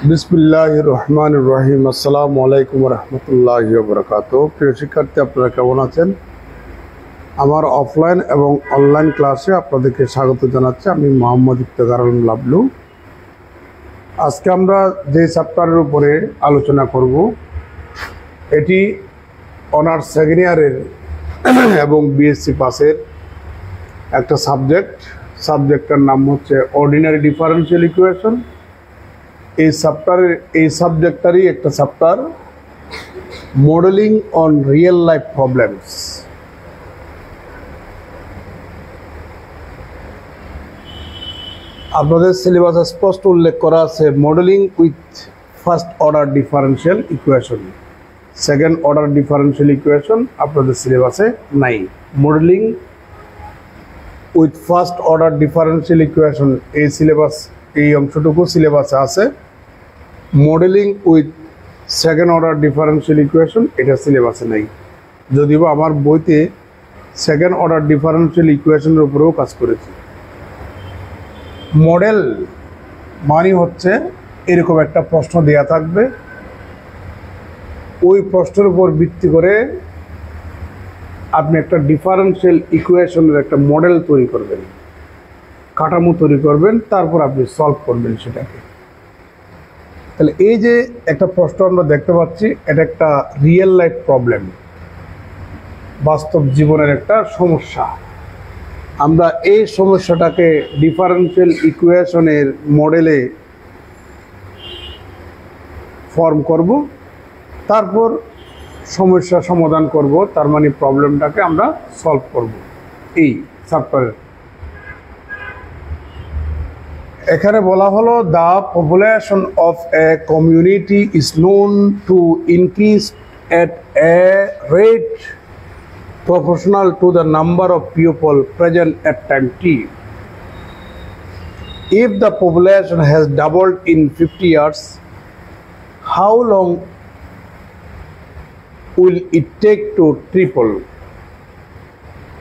বিসমিল্লাহির রহমানির রহিম। আসসালামু আলাইকুম রহমতুল্লাহি ওয়া বারাকাতুহু। প্রিয় শিক্ষার্থী, আপনারা কেমন আছেন? আমার অফলাইন এবং অনলাইন ক্লাসে আপনাদেরকে স্বাগত জানাচ্ছি। আমি মোহাম্মদ ইফতেখার আলম লাবলু। আজকে আমরা যে চ্যাপ্টারের উপরে আলোচনা করব, এটি অনার্স সেকেন্ড ইয়ারের এবং বিএসসি পাসের একটা সাবজেক্টের নাম হচ্ছে অর্ডিনারি ডিফারেনশিয়াল ইকুয়েশন। এই সাবজেক্টারই একটা chapter, modelling on real life problems. আপনাদের সিলেবাসে স্পষ্ট উল্লেখ করা আছে modelling with first order differential equation. Second order differential equation আপনাদের সিলেবাসে নাই। Modelling with first order differential equation এই অংশটুকু সিলেবাসে আছে। Modelling with second order differential equation এটা সিলেবাসে নেই, যদিও আমার বইতে সেকেন্ড অর্ডার ডিফারেনশিয়াল ইকুয়েশনের উপরেও কাজ করেছি। মডেল মানে হচ্ছে এরকম একটা প্রশ্ন দেয়া থাকবে, ওই প্রশ্নের উপর ভিত্তি করে আপনি একটা ডিফারেনশিয়াল ইকুয়েশনের একটা মডেল তৈরি করবেন, কাঠামো তৈরি করবেন, তারপর আপনি সলভ করবেন সেটাকে। তাহলে এই যে একটা প্রশ্ন আমরা দেখতে পাচ্ছি, এটা একটা রিয়েল লাইফ প্রবলেম, বাস্তব জীবনের একটা সমস্যা। আমরা এই সমস্যাটাকে ডিফারেনশিয়াল ইকুয়েশনের মডেলে ফর্ম করব, তারপর সমস্যা সমাধান করব, তার মানে প্রবলেমটাকে আমরা সলভ করব। এই চ্যাপ্টারে এখানে বলা হলো, the population of a community is known to increase at a rate proportional to the number of people present at time t. If the population has doubled in 50 years, how long will it take to triple?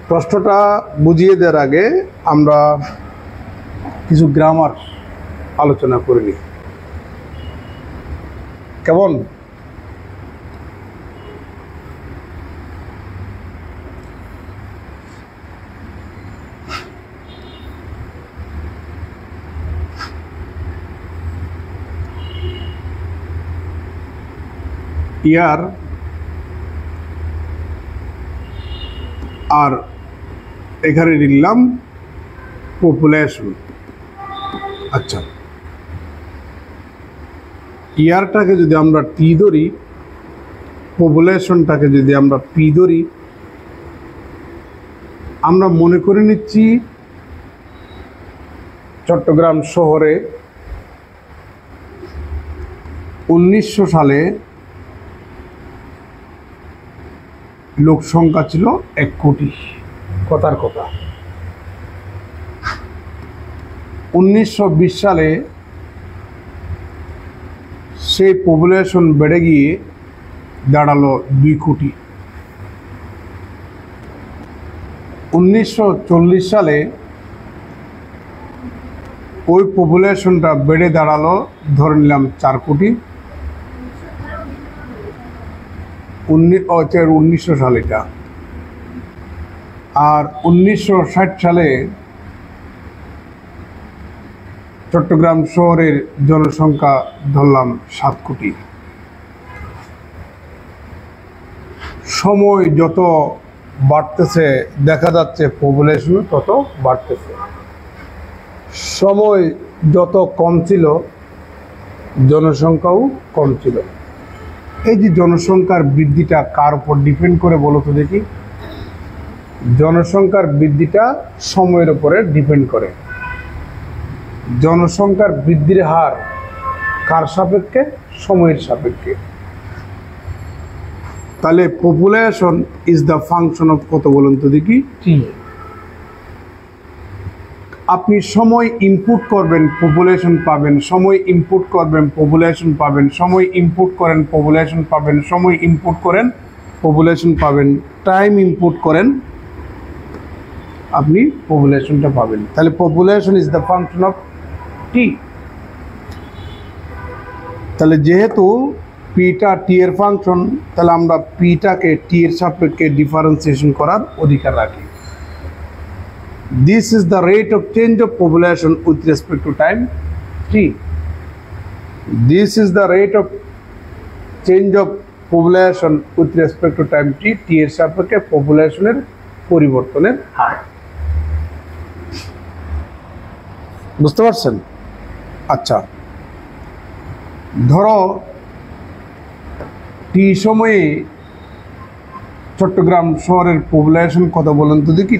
প্রশ্নটা বুঝিয়ে দেওয়ার আগে আমরা কিছু grammar আলোচনা করে নিই। কেমন? ইয়ার আর এখানে নিলাম পপুলেশন। আচ্ছা, ইয়ারটাকে যদি আমরা টি ধরি, পপুলেশনটাকে যদি আমরা পি ধরি, আমরা মনে করে নিচ্ছি চট্টগ্রাম শহরে 1900 সালে লোক সংখ্যা ছিল 1 কোটি। কথার কথা 1920 সালে সেই পপুলেশন বেড়ে গিয়ে দাঁড়ালো 2 কোটি। 1940 সালে ওই পপুলেশনটা বেড়ে দাঁড়ালো, ধরে নিলাম 4 কোটি। 1900 সালেটা। আর 1960 সালে চট্টগ্রাম শহরের জনসংখ্যা ধরলাম 7 কোটি। সময় যত বাড়তেছে দেখা যাচ্ছে পপুলেশন তত বাড়তেছে। সময় যত কম ছিল জনসংখ্যাও কম ছিল। এই যে জনসংখ্যার বৃদ্ধিটা কার উপর ডিপেন্ড করে বলো তো দেখি? জনসংখ্যার বৃদ্ধিটা সময়ের উপরে ডিপেন্ড করে। জনসংখ্যার বৃদ্ধির হার কার সাপেক্ষে? সময়ের সাপেক্ষে। তাহলে population is the function of কত বলুন তো দেখি? টি। আপনি সময় ইনপুট করবেন, পপুলেশন পাবেন। সময় ইনপুট করবেন, পপুলেশন পাবেন। সময় ইনপুট করেন, পপুলেশন পাবেন। সময় ইনপুট করেন, পপুলেশন পাবেন। টাইম ইনপুট করেন, আপনি পপুলেশনটা পাবেন। তাহলে population is the function of T. তাহলে যেহেতু পিটা টি এর ফাংশন, তাহলে আমরা পিটাকে টি এর সাপেক্ষে ডিফারেন্সিয়েশন করার অধিকার রাখি। This is the rate of change of population with respect to time T. This is the rate of change of population with respect to time T, T এর সাপেক্ষে পপুলেশনের পরিবর্তনের হার। বুঝতে পারছেন? আচ্ছা, ধরো টি সময়ে চট্টগ্রাম শহরের পপুলেশন কত বলেন তো দেখি?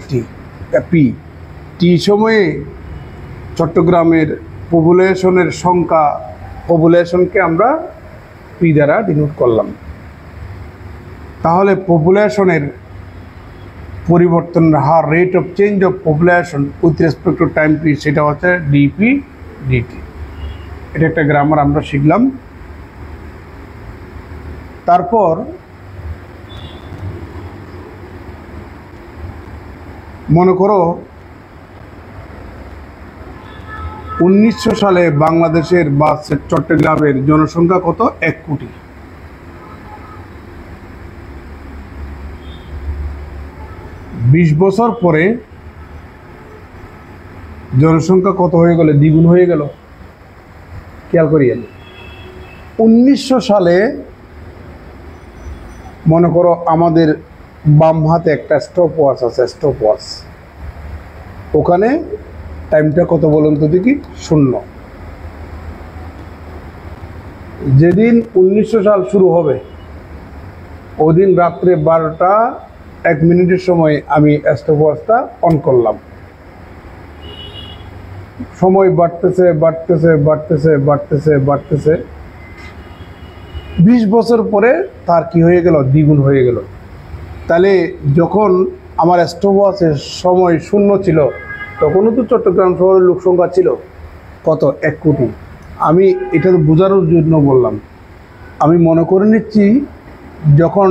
পি। টি সময়ে চট্টগ্রামের পপুলেশনের সংখ্যা, পপুলেশনকে আমরা পি দ্বারা ডিনোট করলাম। তাহলে পপুলেশনের পরিবর্তনের হার, rate of change of population with respect to time P, সেটা হচ্ছে ডিপি ডিটি। এটা একটা গ্রামার আমরা শিখলাম। তারপর মনে করো 1900 সালে বাংলাদেশের বা চট্টগ্রামের জনসংখ্যা কত? 1 কোটি। 20 বছর পরে জনসংখ্যা কত হয়ে গেল? দ্বিগুণ হয়ে গেল। খেয়াল করিয়েন, 1900 সালে মনে করো আমাদের বাম হাতে একটা স্টপ ওয়াচ আছে, স্টপ ওয়াচ, ওখানে টাইমটা কত বলুন তো দেখি? 0। যেদিন 1900 সাল শুরু হবে ওদিন রাত্রে 12টা 1 মিনিটের সময় আমি স্টপ ওয়াচটা অন করলাম। সময় বাড়তেছে বাড়তেছে বাড়তেছে বাড়তেছে বাড়তেছে, 20 বছর পরে তার কি হয়ে গেল? দ্বিগুণ হয়ে গেল। তাহলে যখন আমার স্টপ ওয়াচের সময় 0 ছিল, তখনও তো চট্টগ্রাম শহরের লোক সংখ্যা ছিল কত? 1 কোটি। আমি এটা বোঝানোর জন্য বললাম। আমি মনে করে নিচ্ছি যখন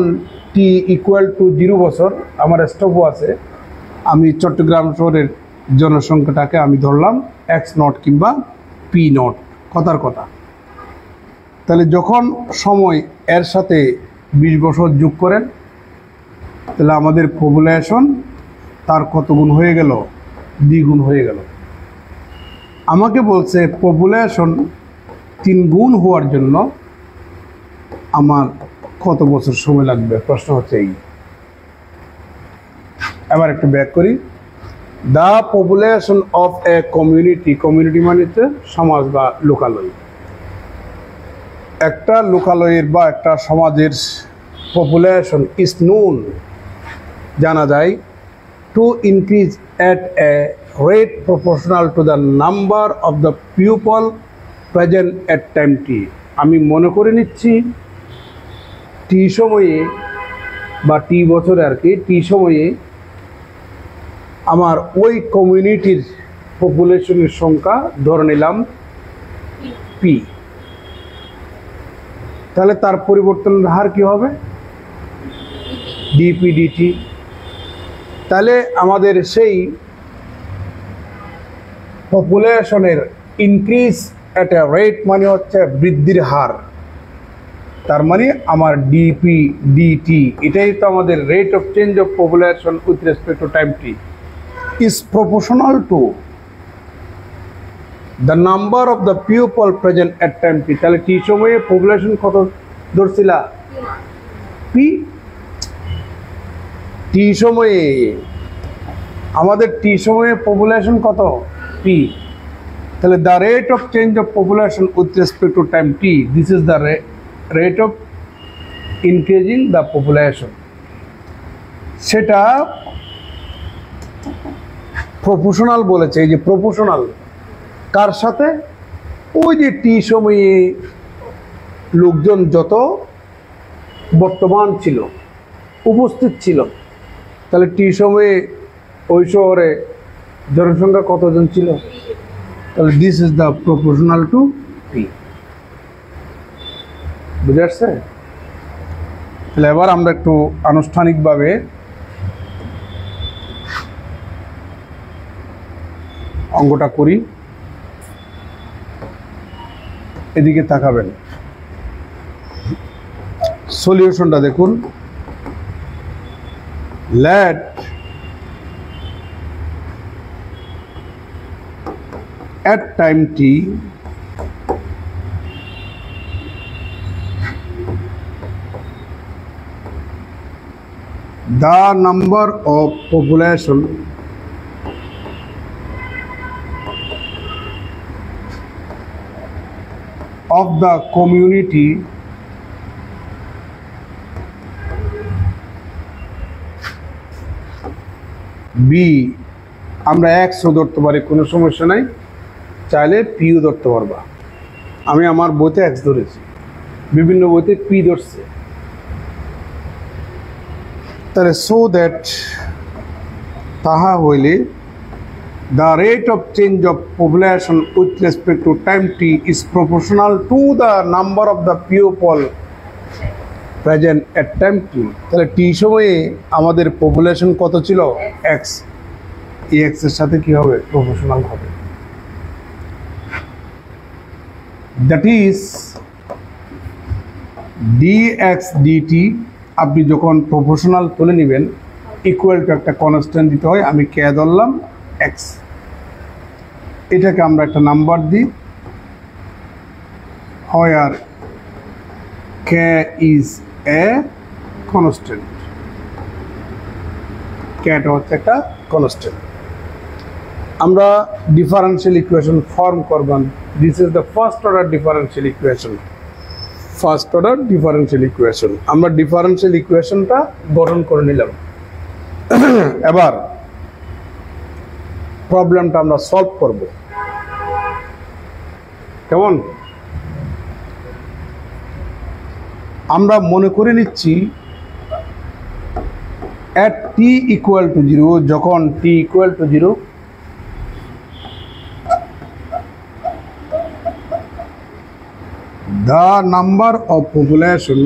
টি ইকুয়াল টু 0 বছর আমার স্টপ ওয়াচে, আমি চট্টগ্রাম শহরের জনসংখ্যাটাকে আমি ধরলাম x0 কিংবা p0, কথার কথা। তাহলে যখন সময় এর সাথে 20 বছর যোগ করেন, তাহলে আমাদের পপুলেশন তার কত গুণ হয়ে গেল? দ্বিগুণ হয়ে গেল। আমাকে বলছে পপুলেশন 3 গুণ হওয়ার জন্য আমার কত বছর সময় লাগবে? প্রশ্ন হচ্ছে এই। এবার একটু ব্যাক করি। The population of a community, community মানে হচ্ছে সমাজ বা লোকালয়। একটা লোকালয়ের বা একটা সমাজের পপুলেশন ইজ নোন, জানা যায়, to increase at a rate proportional to the number of the people present at time t। আমি মনে করে নিচ্ছি টি সময়ে বা টি বছরে আর কি, টি সময়ে আমার ওই কমিউনিটির পপুলেশনের সংখ্যা ধরে নিলাম পি। তাহলে তার পরিবর্তনের হার কি হবে? DP DT. তাহলে আমাদের সেই পপুলেশনের ইনক্রিজ এট এ রেট মানে হচ্ছে বৃদ্ধির হার, তার মানে আমার ডিপি ডিটি, এটাই তো আমাদের rate of change of population with respect to time T is proportional to the number of the people present at time T. তাহলে টি সময়ে পপুলেশন কত ধরছিল? পি। টি সময়ে আমাদের টি সময়ে পপুলেশন কত? পি। তাহলে the rate of change of population with respect to time T, this is the rate of increasing the population. সেটা প্রপোর্শনাল বলেছে। এই যে প্রপোর্শনাল কার সাথে? ওই যে টি সময়ে লোকজন যত বর্তমান ছিল, উপস্থিত ছিল, তাহলে টি সময়ে ওই শহরে জনসংখ্যা কতজন ছিল? তাহলে this is the proportional to P. বুঝে আসছে? তাহলে এবার আমরা একটু আনুষ্ঠানিকভাবে অঙ্কটা করি। এদিকে তাকাবেন। সলিউশনটা দেখুন, let at time t the number of population of the community b, আমরা এক্সও ধরতে পারি, কোনো সমস্যা নাই, চাইলে পিও ধরতে পারবা। আমি আমার বইতে এক্স ধরেছি, বিভিন্ন বইতে পি ধরছে। তাহলে সো দ্যাট তাহা হইলে the rate of change of population with respect to time t is proportional to the number of the people present at time t। তাহলে টি সময়ে আমাদের পপুলেশন কত ছিল? এক্স। এই এক্স এর সাথে কি হবে? প্রপোর্শনাল হবে। দ্যাট ইজ dx dt আপনি যখন প্রপোর্শনাল তুলে নেবেন ইকুয়াল টু একটা কনস্ট্যান্ট দিতে হয়। আমি কে ধরলাম? এক্স। এটাকে আমরা একটা নাম্বার দিই, হোয়ার কে ইজ এ কনস্ট্যান্ট। কেটা হচ্ছে একটা কনস্ট্যান্ট। আমরা ডিফারেনশিয়াল ইকুয়েশন ফর্ম করবেন। This is the first order differential equation. First order differential equation, আমরা ডিফারেনশিয়াল ইকুয়েশনটা গঠন করে নিলাম। এবার প্রবলেমটা আমরা সলভ করব। কেমন? আমরা মনে করে নিচ্ছি at t equal to 0, যখন t equal to 0 the number of population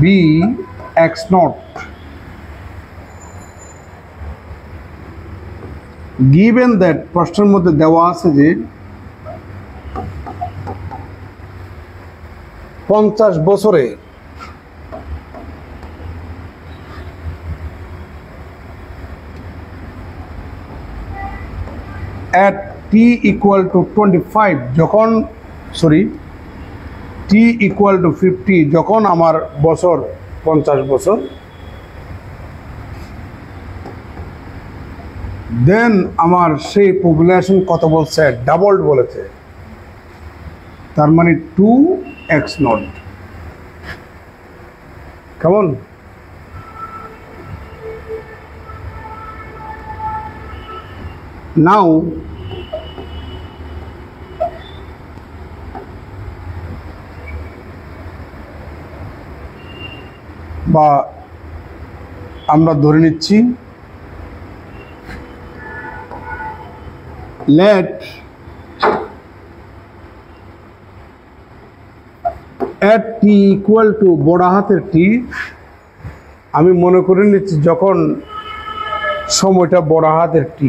b x naught given that প্রশ্নের মধ্যে দেওয়া আছে যে 50 বছরে at t equal to 25 যখন t equal to 50 যখন আমার বছর 50 বছর, দেন আমার সেই পপুলেশন কত বলছে? ডাবল বলেছে, তার মানে 2x নট। কেমন? নাও বা আমরা ধরে নিচ্ছি let at t equal to বড় হাতের t, আমি মনে করে নিচ্ছি যখন সময়টা বড় হাতের t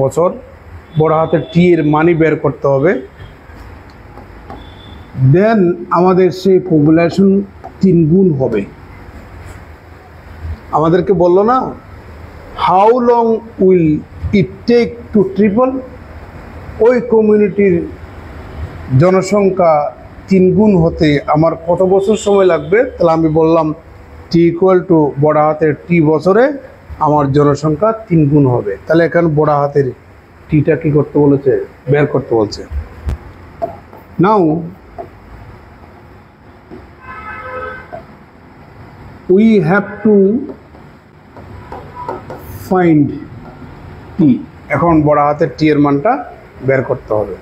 বছর, বড় হাতের t এর মানি বের করতে হবে, দেন আমাদের সেই পপুলেশন 3 গুণ হবে। আমাদেরকে বললো না how long will it take to triple, ওই কমিউনিটির জনসংখ্যা 3 গুণ হতে আমার কত বছর সময় লাগবে? তাহলে আমি বললাম টি ইকুয়াল টু বড় হাতের টি বছরে আমার জনসংখ্যা 3 গুণ হবে। তাহলে এখানে বড় হাতের টিটা কি করতে বলেছে? বের করতে বলছে। Now we have to find T. এখন বড় হাতের টি এর মানটা বের করতে হবে।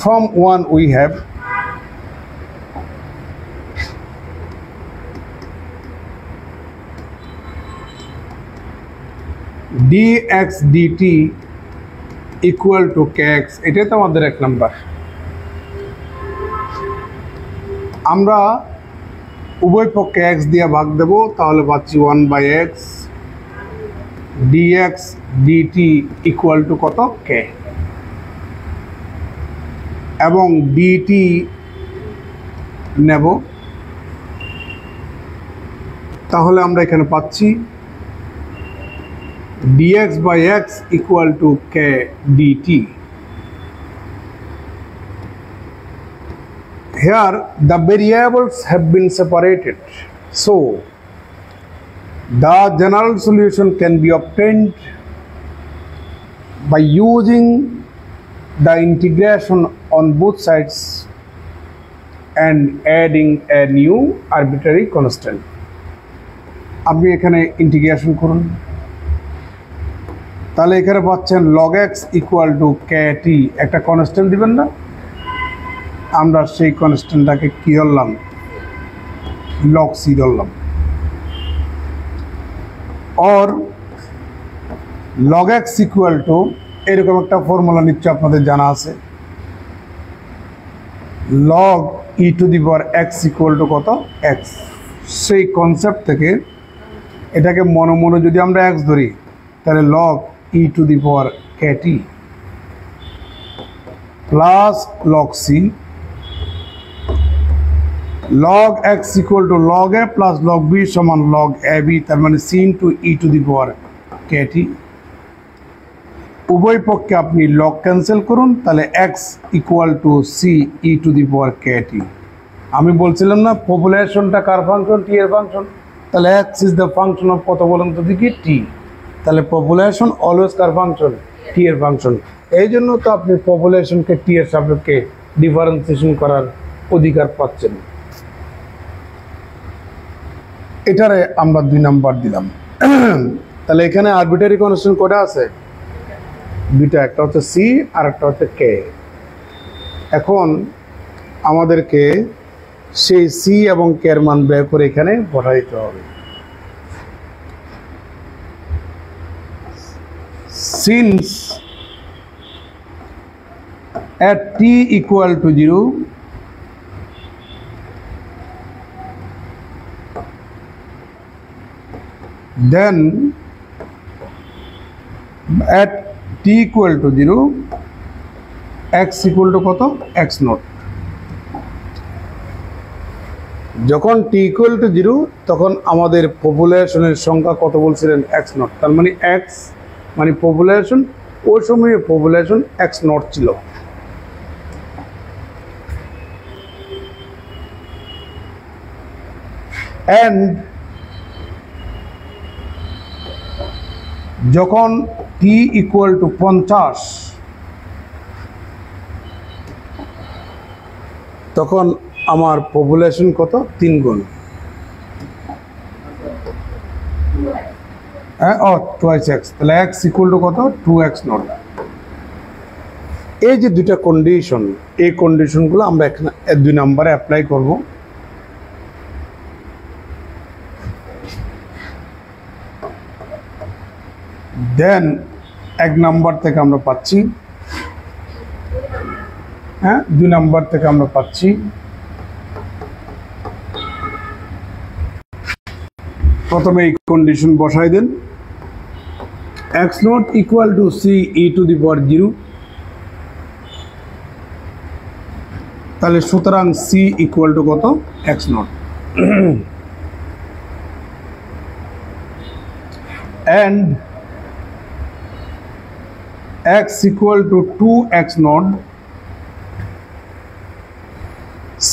from 1 we have dx dt equal to kx, এটাই তো আমাদের 1 নাম্বার। আমরা উভয় পক্ষে x দিয়ে ভাগ দেব, তাহলে পাচ্ছি 1/x dx dt equal to কত k, এবং dt নেব, তাহলে আমরা এখানে পাচ্ছি dx by x equal to k dt. Here the variables have been separated, so the general solution can be obtained by using the integration on both sides and adding a new arbitrary constant. আপনি এখানে integration করুন, তাহলে এখানে পাচ্ছেন log x equal to kt, একটা constant দিবেন না, আমরা সেই কনস্ট্যান্টটাকে কি ধরলাম, log c ধরলাম, or log x equal to, এরকম একটা ফর্মুলা নিশ্চয় আপনাদের জানা আছে, log e to the power x equal to কত x। সেই কনসেপ্ট থেকে এটাকে মনে মনে যদি আমরা x ধরি, তাহলে log e to the power kt plus log c, log x equal to log a plus log b সমান log ab, তার মানে c into e to the power kt। উভয় পক্ষে আপনি log ক্যান্সেল করুন, তাহলে x equal to c e to the power kt। আমি বলছিলাম না পপুলেশনটা কার ফাংশন, t এর ফাংশন, তাহলে x is the function of কত বলুন তো দেখি, t, তাহলে পপুলেশন অলওয়েজ কার ফাংশন, t এর ফাংশন। এই জন্য তো আপনি পপুলেশনকে t এর সাপেক্ষে ডিফারেন্সিয়েশন করার অধিকার পাচ্ছেন। এটারে আমরা 2 নাম্বার দিলাম। তাহলে এখানে আরবিটারি কনস্ট্যান্ট কয়টা আছে, দুইটা, একটা হচ্ছে c আর একটা হচ্ছে k। এখন আমাদেরকে সেই c এবং k এর মান বের করে এখানে বসাই দিতে হবে। Since at t equal to 0, then at t equal to 0 x equal to কত, x naught। যখন t equal to 0 তখন আমাদের পপুলেশনের সংখ্যা কত বলছিলেন, x naught, তার মানে x মানে পপুলেশন, ওই সময়ে পপুলেশন x naught ছিল। and যখন t ইকুয়াল টু 50, তখন আমার পপুলেশন কত, 3 গুণ, twice x, তাহলে x ইকুয়াল টু কত, 2x naught। এই যে দুইটা কন্ডিশন, এই কন্ডিশনগুলো আমরা এখানে 2 নম্বরে অ্যাপ্লাই করব। দেন 1 নাম্বার থেকে আমরা পাচ্ছি, 2 নাম্বার থেকে আমরা পাচ্ছি প্রথমে এই কন্ডিশন বসাই দেন, x naught equal to c e to the power 0, তাহলে সুতরাং c ইকুয়াল টু কত, x naught। and x equal to 2x naught,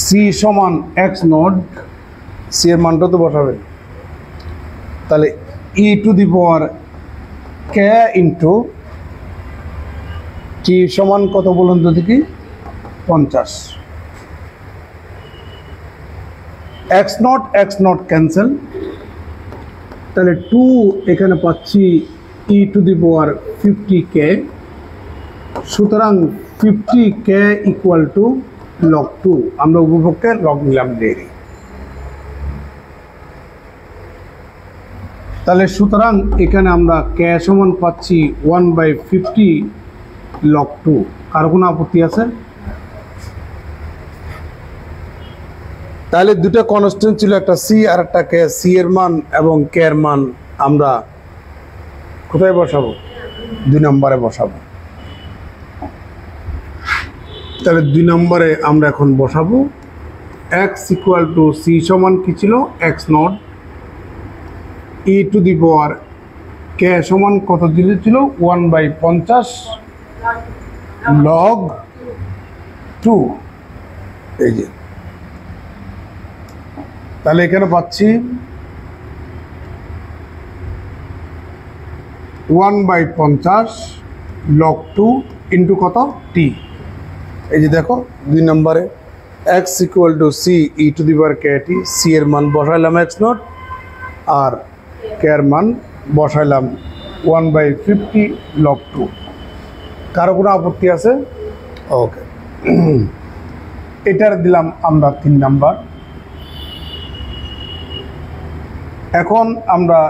c সমান x naught, c এর মানটা তো বসাবেন, তাহলে e to the power k into t সমান কত বলুন তো দেখি, 50। x naught ক্যান্সেল, তাহলে 2 এখানে পাচ্ছি e to the power 50k, সুতরাং 50k ইকুয়াল টু log 2, আমরা উপভোগকে log নিলাম দেরি। তাহলে সুতরাং এখানে আমরা k সমান পাচ্ছি 1/50 log 2। কারো কোনো আপত্তি আছে? তাহলে দুটো কনস্ট্যান্ট ছিল, একটা c আর একটা k। c এর মান এবং k এর মান আমরা কোথায় বসাবো? 2 নম্বরে বসাবো। তাহলে 2 নম্বরে আমরা এখন বসাবো x ইকুয়াল টু c সমান কি ছিল? x not e to the power k সমান কত ছিল? 1/50 log 2। এই যে তাহলে এখানে পাচ্ছি 1/50 log 2 ইন্টু কত? t। এই যে দেখো 2 নম্বরে x equal to c e to the power kt, c এর মান বসাইলাম x নট আর k এর মান বসাইলাম 1/50 log 2। কারো কোনো আপত্তি আছে? ওকে, এটার দিলাম আমরা 3 নাম্বার। এখন আমরা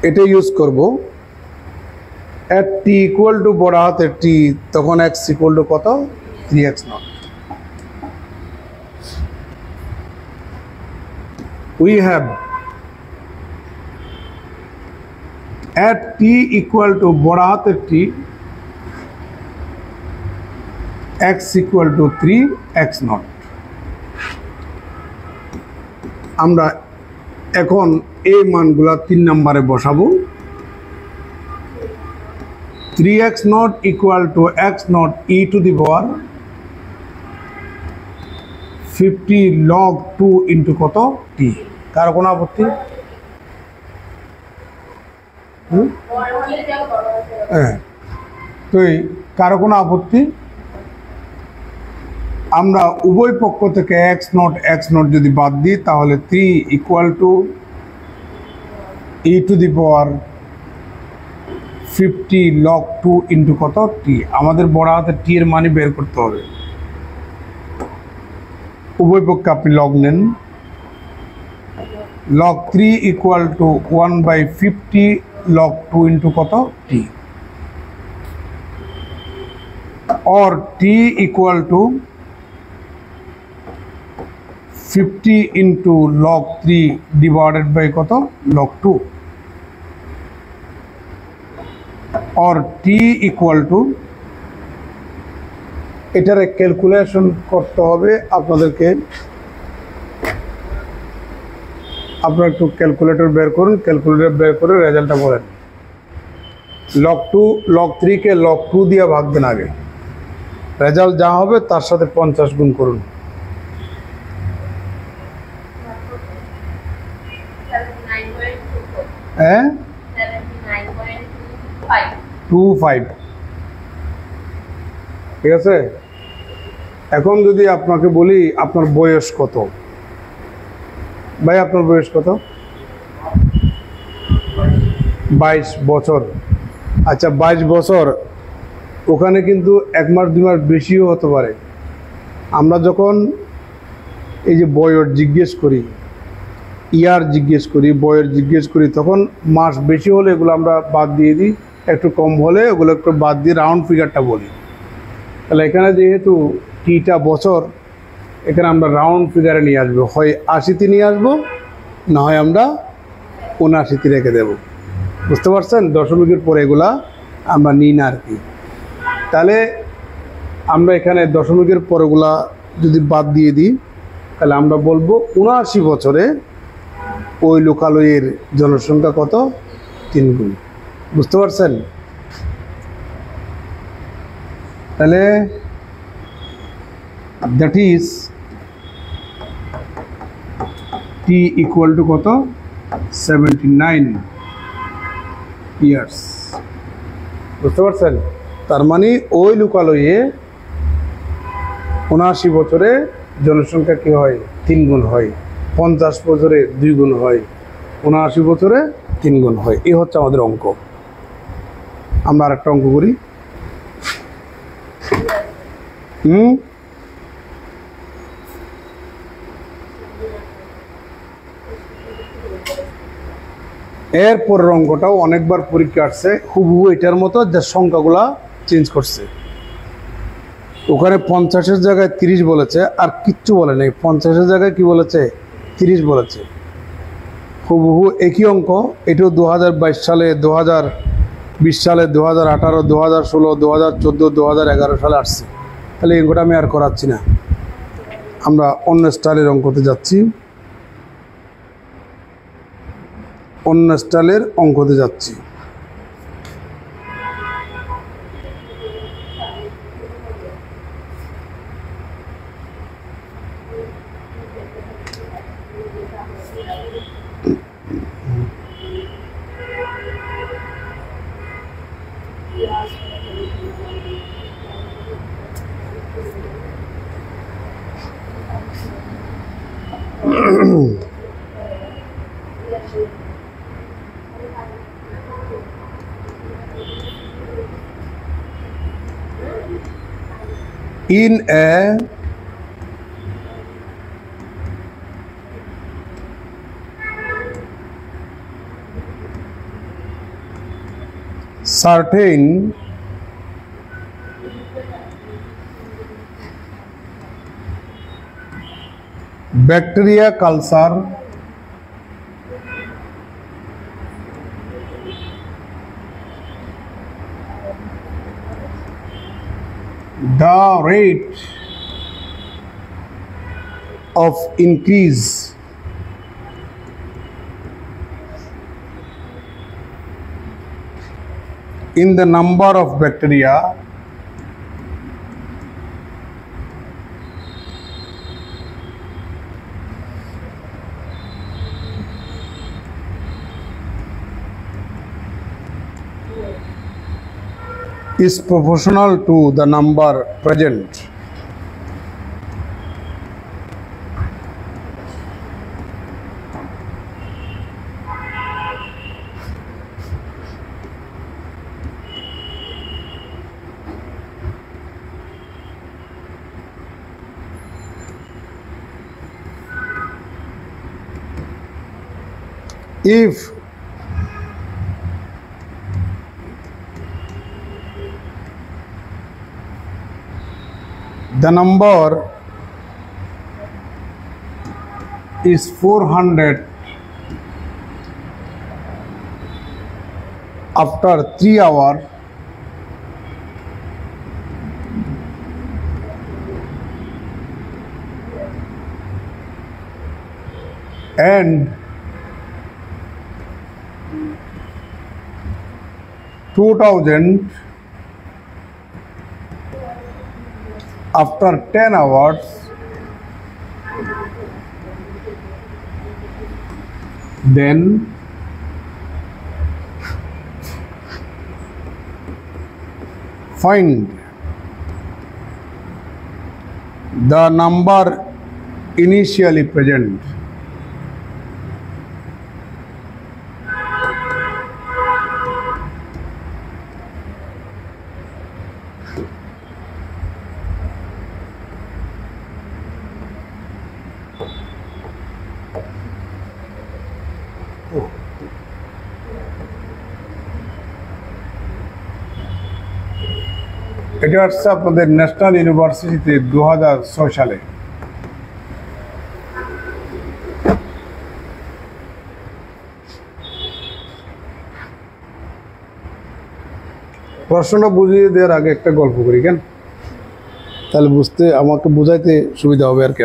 এটা ইউজ করব at t ইকুয়াল টু বড় হাতের t, তখন x ইকুয়াল টু কত? 3x not. we have at t equal to বড় হাতের t, x equal to 3x not. আমরা এখন এই মানগুলা 3 নম্বরে বসাবো। 3x not equal to x not e to the power 50 log 2 into কত? t। কারো কোনো আপত্তি? হ্যাঁ, তো কারো কোনো আপত্তি? আমরা উভয় পক্ষ থেকে x নট যদি বাদ দিই তাহলে 3 equal to e to the power 50 log 2 into কত? t। আমাদের বড় হাতের t এর মানই বের করতে হবে। উভয় পক্ষে আপনি লগ নেন। log 3 equal to 1/50 log 2 into কত? t। और t equal to 50 into log 3 divided by কত? log 2। और t ইকুয়াল টু, এটার ক্যালকুলেশন করতে হবে আপনাদেরকে। আপনারা একটু ক্যালকুলেটর বের করুন, ক্যালকুলেটর বের করে রেজাল্টটা বলেন। log 2 log 3 কে log 2 দিয়ে ভাগ দেন আগে, রেজাল্ট যা হবে তার সাথে 50 গুণ করুন। হ্যাঁ, 25। ঠিক আছে। এখন যদি আপনাকে বলি আপনার বয়স কত? ভাই আপনার বয়স কত? 22 বছর। আচ্ছা, 22 বছর, ওখানে কিন্তু 1 মাস 2 মাস বেশিও হতে পারে। আমরা যখন এই যে বয়স জিজ্ঞেস করি, ইয়ার জিজ্ঞেস করি, বয়স জিজ্ঞেস করি, তখন মাস বেশি হলে এগুলো আমরা বাদ দিয়ে দিই, একটু কম হলে ওগুলো একটু বাদ দিয়ে রাউন্ড ফিগারটা বলি। তাহলে এখানে যেহেতু টিটা বছর, এখানে আমরা রাউন্ড ফিগারে নিয়ে আসবো, হয় 80তে নিয়ে আসবো, না হয় আমরা 79তে রেখে দেব। বুঝতে পারছেন? দশমিকের পরে এগুলা আমরা নিই না আর কি। তাহলে আমরা এখানে দশমিকের পরেগুলা যদি বাদ দিয়ে দিই তাহলে আমরা বলবো 79 বছরে ওই লোকালয়ের জনসংখ্যা কত? 3 গুণ। বুঝতে পারছেন? তাহলে that is T equal to কত? 79 ইয়ার্স। বুঝতে পারছেন? তার মানে ওই লোকালয়ে 79 বছরে জনসংখ্যা কি হয়? 3 গুণ হয়। 50 বছরে 2 গুণ হয়, 79 বছরে 3 গুণ হয়। এই হচ্ছে আমাদের অঙ্ক। আমরা আর একটা অঙ্ক করি। এরপরের অঙ্কটাও অনেকবার পরীক্ষা আসছে, হুবহু এটার মতো, যে সংখ্যাগুলা চেঞ্জ করছে। ওখানে 50-এর জায়গায় 30 বলেছে, আর কিচ্ছু বলে নেই। 50-এর জায়গায় কি বলেছে? 30 বলেছে। হুবহু একই অঙ্ক। এটাও 2022 সালে, 2020 সালে, 2018, 2016, 2014, 2011 সালে আসছে। তাহলে এই অঙ্কটা আমি আর করাচ্ছি না, আমরা অন্য স্টাইলের অঙ্কতে যাচ্ছি। অন্য স্টাইলের অঙ্কতে যাচ্ছি। In a certain bacteria culture, the rate of increase in the number of bacteria is proportional to the number present. If the number is 400 after 3 hours, and 2000 after 10 hours, then find the number initially present. এটা হচ্ছে আপনাদের national ইউনিভার্সিটিতে 2006 সালে। প্রশ্নটা বুঝিয়ে দেওয়ার আগে একটা গল্প করি কেন, তাহলে বুঝতে আমাকে বুঝাইতে সুবিধা হবে আর কি।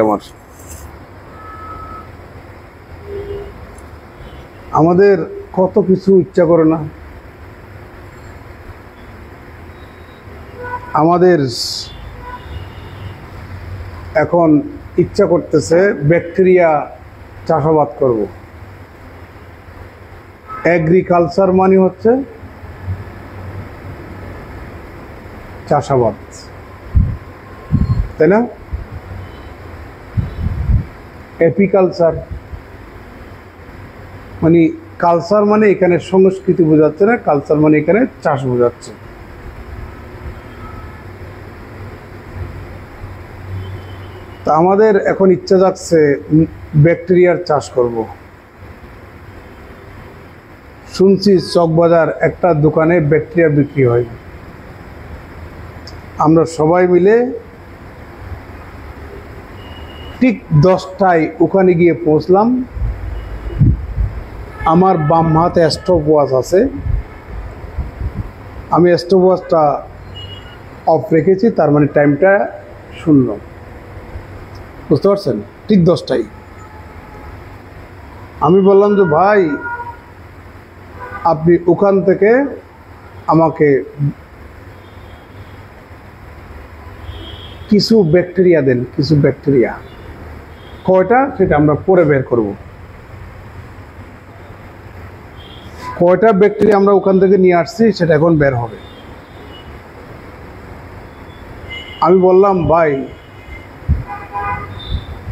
আমাদের কত কিছু ইচ্ছা করে না, আমাদের এখন ইচ্ছা করতেছে ব্যাকটেরিয়া চাষাবাদ করব। এগ্রিকালচার মানে হচ্ছে চাষাবাদ, তাই না? এপিকালচার মানে কালচার মানে এখানে সংস্কৃতি বোঝাচ্ছে না, কালচার মানে এখানে চাষ বোঝাচ্ছে। তা আমাদের এখন ইচ্ছা যাচ্ছে ব্যাকটেরিয়ার চাষ করব। শুনছি চকবাজার একটা দোকানে ব্যাকটেরিয়া বিক্রি হয়। আমরা সবাই মিলে ঠিক 10টায় ওখানে গিয়ে পৌঁছলাম। আমার বাম হাতে স্টপ ওয়াচ আছে, আমি স্টপ ওয়াচটা অফ রেখেছি, তার মানে টাইমটা 0। বুঝতে পারছেন? ঠিক 10টায় আমি বললাম যে ভাই আপনি ওখান থেকে আমাকে কিছু ব্যাকটেরিয়া দেন, কিছু ব্যাকটেরিয়া। কয়টা সেটা আমরা পরে বের করব। কয়টা ব্যাকটেরিয়া আমরা ওখান থেকে নিয়ে আসছি সেটা এখন বের হবে। আমি বললাম ভাই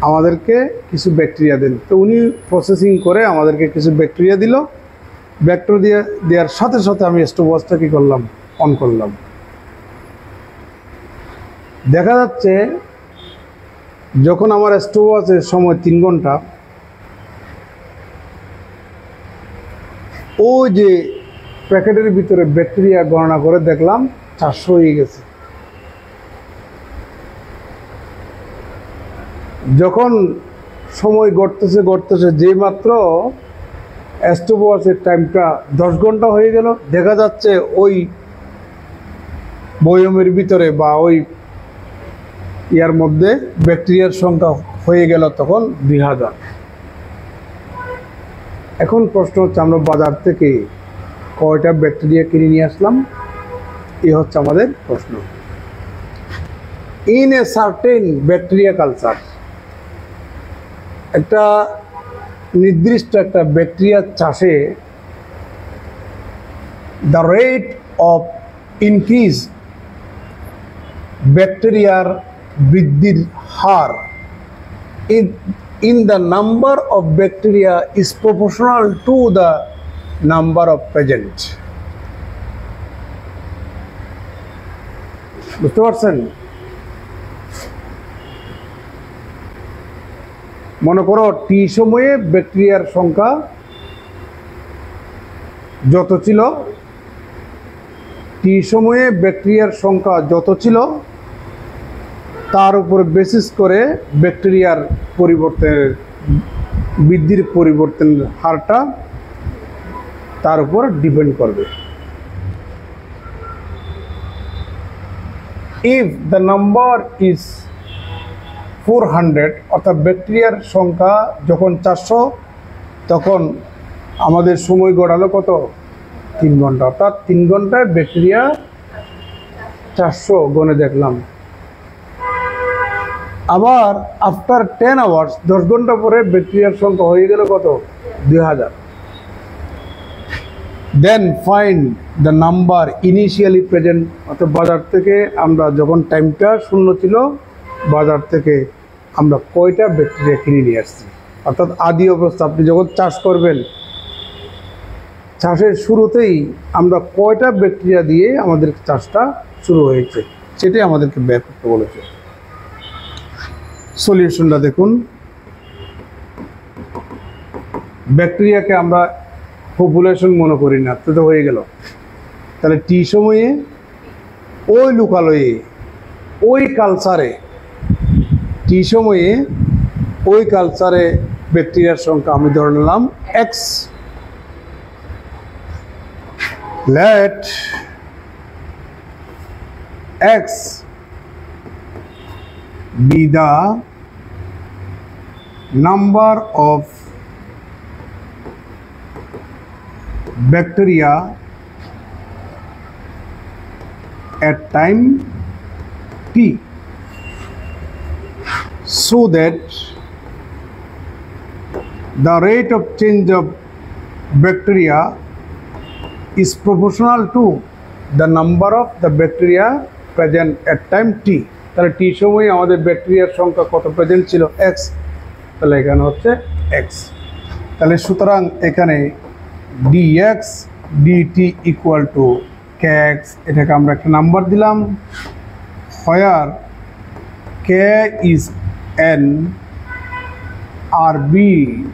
আমাদেরকে কিছু ব্যাকটেরিয়া দেন। তো উনি প্রসেসিং করে আমাদেরকে কিছু ব্যাকটেরিয়া দিল। ব্যাকটেরিয়া দেওয়ার সাথে সাথে আমি স্টপওয়াচটা কী করলাম, অন করলাম। দেখা যাচ্ছে যখন আমার স্টপওয়াচের সময় 3 ঘন্টা, ওই যে প্যাকেটের ভিতরে ব্যাকটেরিয়া গণনা করে দেখলাম 400 হয়ে গেছে। যখন সময় গড়তেছে যেই মাত্র স্টপওয়াচের টাইমটা 10 ঘন্টা হয়ে গেল, দেখা যাচ্ছে ওই বয়মের ভিতরে বা ওই ইয়ার মধ্যে ব্যাকটেরিয়ার সংখ্যা হয়ে গেল তখন 2000। এখন প্রশ্ন হচ্ছে আমরা বাজার থেকে কয়টা ব্যাকটেরিয়া কিনে নিয়ে আসলাম, এই হচ্ছে আমাদের প্রশ্ন। In a certain bacteria culture, একটা নির্দিষ্ট একটা ব্যাকটেরিয়া চাষে দ্য রেট অফ ইনক্রিজ, ব্যাকটেরিয়ার বৃদ্ধির হার in the number of bacteria is proportional to the number of present. বুঝতে পারছেন? মনে করো টি সময়ে ব্যাকটেরিয়ার সংখ্যা যত ছিল, টি সময়ে ব্যাকটেরিয়ার সংখ্যা যত ছিল তার উপর বেসিস করে ব্যাকটেরিয়ার পরিবর্তনের বৃদ্ধির পরিবর্তনের হারটা তার উপর ডিপেন্ড করবে। ইফ দ্য নাম্বার ইজ 400, অর্থাৎ ব্যাকটেরিয়ার সংখ্যা যখন 400, তখন আমাদের সময় গড়ালো কত? 3 ঘন্টা। অর্থাৎ 3 ঘন্টায় ব্যাকটেরিয়া 400 গণে দেখলাম। আবার আফটার 10 আওয়ার্স, 10 ঘন্টা পরে ব্যাকটেরিয়ার সংখ্যা হয়ে গেল কত? 2000। Then find the number initially present, অর্থাৎ বাজার থেকে আমরা যখন টাইমটা 0 ছিল, বাজার থেকে আমরা কয়টা ব্যাকটেরিয়া কিনে নিয়ে আসছি। অর্থাৎ আদি অবস্থা আপনি যখন চাষ করবেন, চাষের শুরুতেই আমরা কয়টা ব্যাকটেরিয়া দিয়ে আমাদের চাষটা শুরু হয়েছে সেটাই আমাদেরকে বের করতে বলেছে। সলিউশনটা দেখুন। ব্যাকটেরিয়াকে আমরা পপুলেশন মনে করি না, তো হয়ে গেল। তাহলে টি সময়ে ওই লোকালয়ে ওই কালচারে, টি সময়ে ওই কালচারে ব্যাকটেরিয়ার সংখ্যা আমি ধরে নিলাম x। Let x be the number of bacteria at time t, so that the rate of change of bacteria is proportional to the number of the bacteria present at time t। তাহলে T সময়ে আমাদের ব্যাকটেরিয়ার সংখ্যা কত present ছিল? x। তাহলে এখানে হচ্ছে x। তাহলে সুতরাং এখানে dx dt equal two kx, এটাকে আমরা একটা নাম্বার দিলাম, where k is n arbitrary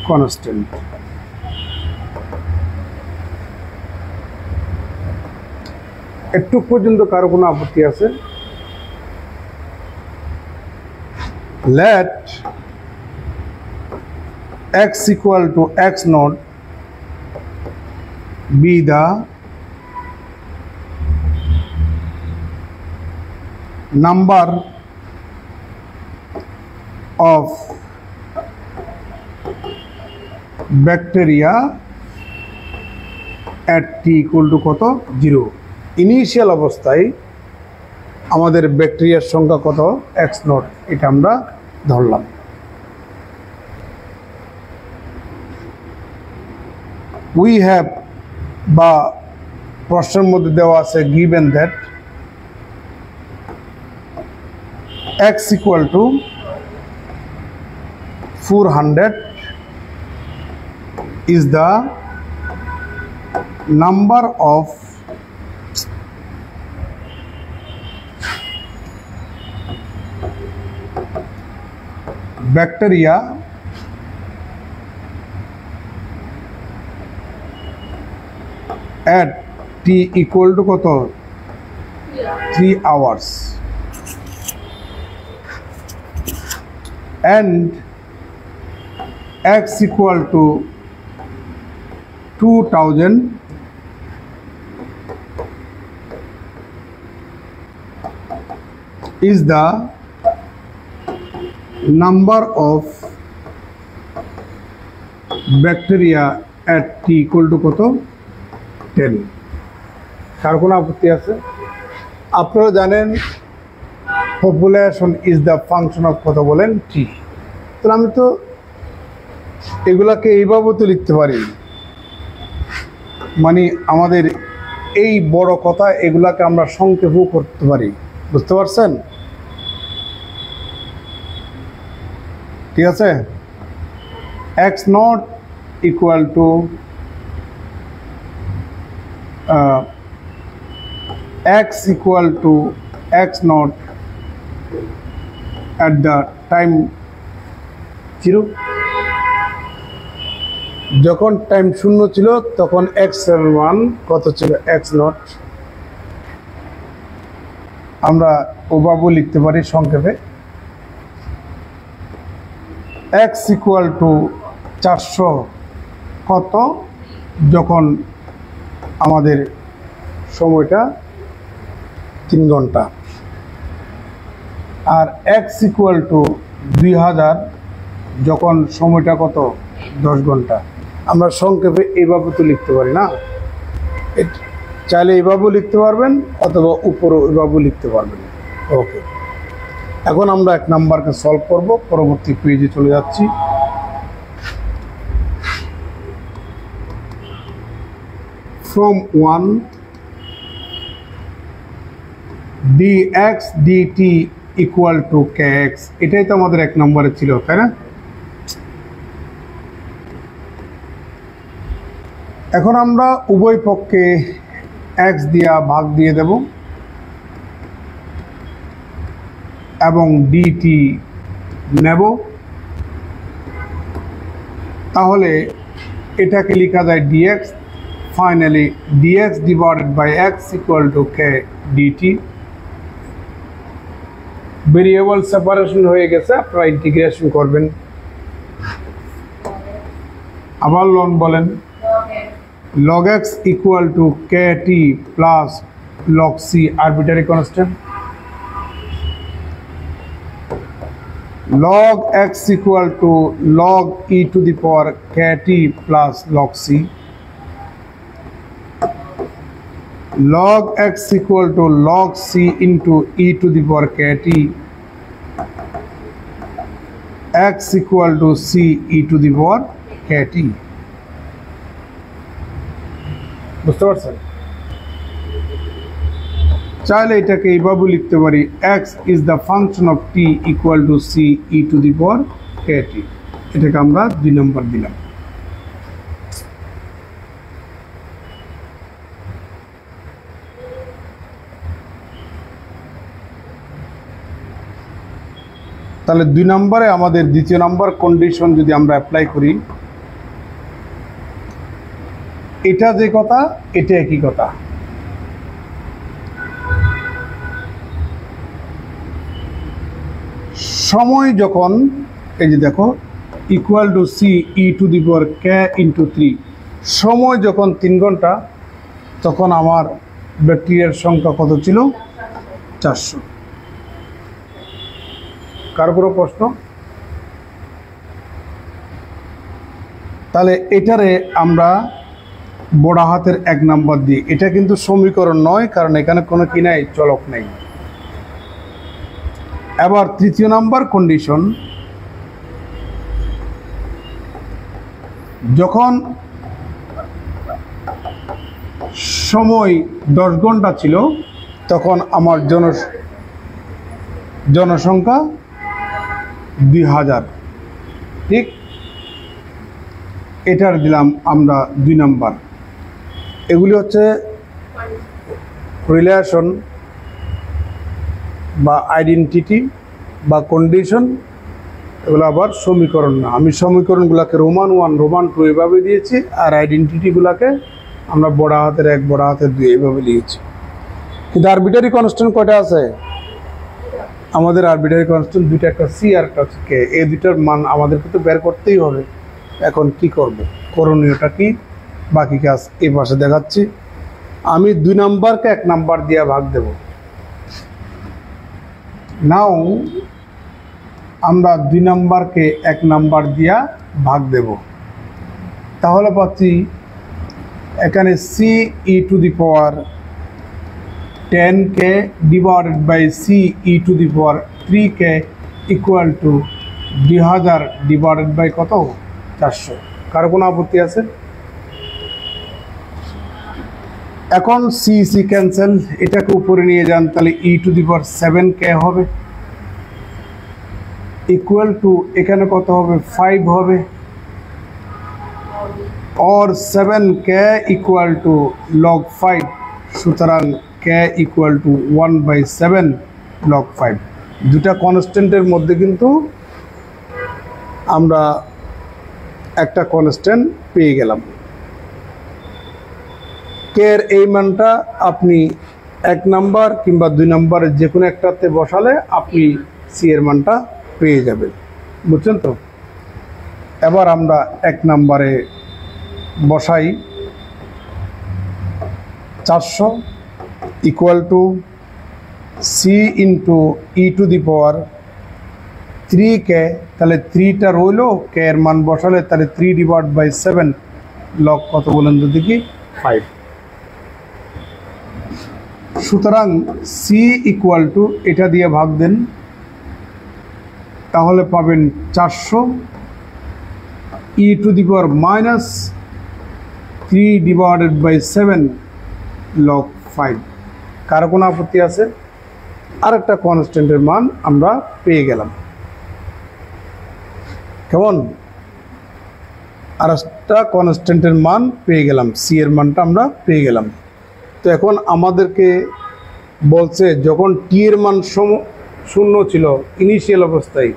constant। একটু পর্যন্ত কারো কোনো আপত্তি আছে? let x equal to x naught be the number of bacteria at t equal to কত 0 ইনিশিয়াল অবস্থায় আমাদের ব্যাকটেরিয়ার সংখ্যা কত x নট এটা আমরা ধরলাম we have বা প্রশ্নের মধ্যে দেওয়া আছে given that x equal to 400 is the number of bacteria at t equal to কত 3 hours and x equal to 2000 is the number of bacteria at t equal to কত 10 কার কোনো আপত্তি আছে আপনারা জানেন population is the function of কত বলেন t তাহলে আমি তো এগুলাকে এইভাবে তো লিখতে পারি মানে আমাদের এই বড় কথা এগুলাকে আমরা সংক্ষেপও করতে পারি বুঝতে পারছেন ঠিক আছে x not equal two x equal to x naught at the time 0 যখন টাইম 0 ছিল তখন x এর মান কত ছিল x naught আমরা ওভাবে লিখতে পারি সংক্ষেপে x equal to 400 কত যখন আমাদের সময়টা 3 ঘন্টা আর x equal to 2000 যখন সময়টা কত 10 ঘন্টা আমরা সংক্ষেপে এইভাবে তো লিখতে পারি না চাইলে এইভাবেও লিখতে পারবেন অথবা উপরেও এইভাবেও লিখতে পারবেন ওকে এখন আমরা 1 নাম্বারকে সলভ করব পরবর্তী পেজে চলে যাচ্ছি from 1 dx dt equal to kx এটাই তো আমাদের 1 নম্বরে ছিল তাই না এখন আমরা উভয় পক্ষে x দিয়া ভাগ দিয়ে দেব এবং dt নেব তাহলে এটাকে লেখা যায় dx finally dx divided by x equal to k dt variable separation হয়ে গেছে আপনারা ইন্টিগ্রেশন করবেন আবার লন বলেন log x equal to kt plus log c arbitrary constant log x equal to log e to the power kt plus log c log x equal to log c into e to the power kt x equal to c e to the power kt বুঝতে পারছেন চাইলে এটাকে এইভাবে লিখতে পারি x is the function of t equal to c e to the power kt এটাকে আমরা 2 নম্বর দিলাম তাহলে 2 নম্বরে আমাদের দ্বিতীয় নম্বর কন্ডিশন যদি আমরা অ্যাপ্লাই করি এটা যে কথা এটা একই কথা সময় যখন এই যে দেখো equal to C E to the power K into 3। সময় যখন 3 ঘন্টা তখন আমার ব্যাকটেরিয়ার সংখ্যা কত ছিল? 400। কার কোনো প্রশ্ন? তাহলে এটারে আমরা বড় হাতের 1 নাম্বার দিই। এটা কিন্তু সমীকরণ নয়, কারণ এখানে কোনো কি নাই, চলক নেই। এবার তৃতীয় নাম্বার কন্ডিশন, যখন সময় 10 ঘন্টা ছিল তখন আমার জনসংখ্যা 2000। ঠিক, এটার দিলাম আমরা 2 নাম্বার। এগুলি হচ্ছে রিলেশন বা আইডেন্টিটি বা কন্ডিশন, এগুলো আবার সমীকরণ না। আমি সমীকরণগুলোকে রোমান 1 রোমান 2 এভাবে দিয়েছি, আর আইডেন্টিটিগুলোকে আমরা বড় হাতের 1 বড় হাতের 2 এভাবে দিয়েছি। কিন্তু আরবিটারি কনস্ট্যান্ট কয়টা আছে? আমাদের আরবিটারি কনস্ট্যান্ট দুইটা, একটা সি আর একটা হচ্ছে কে। এই দুইটার মান আমাদেরকে তো বের করতেই হবে। এখন কি করব, করণীয়টা কি? বাকি কাজ এই পাশে দেখাচ্ছি। আমি 2 নাম্বারকে 1 নাম্বার দিয়ে ভাগ দেব। নাও আমরা 2 নাম্বারকে 1 নাম্বার দিয়া ভাগ দেব। তাহলে পাচ্ছি এখানে C E to the power 10k divided by C E to the power 3k equal to 2000 divided by কত? 400। কার কোনো আপত্তি আছে? এখন সি সি ক্যান্সেল, এটাকে উপরে নিয়ে যান, তাহলে e to the power 7k হবে ইকুয়াল টু এখানে কত হবে? 5 হবে, और 7k ইকুয়াল টু log 5। সুতরাং k ইকুয়াল টু 1/7 log 5। দুটা কনস্ট্যান্টের মধ্যে কিন্তু আমরা একটা কনস্ট্যান্ট পেয়ে গেলাম। কে এর এই মানটা আপনি 1 নাম্বার কিংবা 2 নাম্বারের যে কোনো একটাতে বসালে আপনি সি এর মানটা পেয়ে যাবেন। বুঝছেন তো? এবার আমরা 1 নাম্বারে বসাই 400 equal to C into E to the power 3k। তাহলে 3টা রইল, কে এর মান বসালে তাহলে 3 ডিভাইড বাই 7 লগ কত বলেন তো দেখি? 5। সুতরাং সি ইকুয়াল টু এটা দিয়ে ভাগ দেন, তাহলে পাবেন 400 e to the power minus 3 divided by 7 log 5। কারো কোনো আপত্তি আছে? আর একটা কনস্ট্যান্টের মান আমরা পেয়ে গেলাম। কেমন? আর একটা কনস্ট্যান্টের মান পেয়ে গেলাম, সি এর মানটা আমরা পেয়ে গেলাম। তো এখন আমাদেরকে বলছে যখন টি এর মান 0 ছিল ইনিশিয়াল অবস্থায়,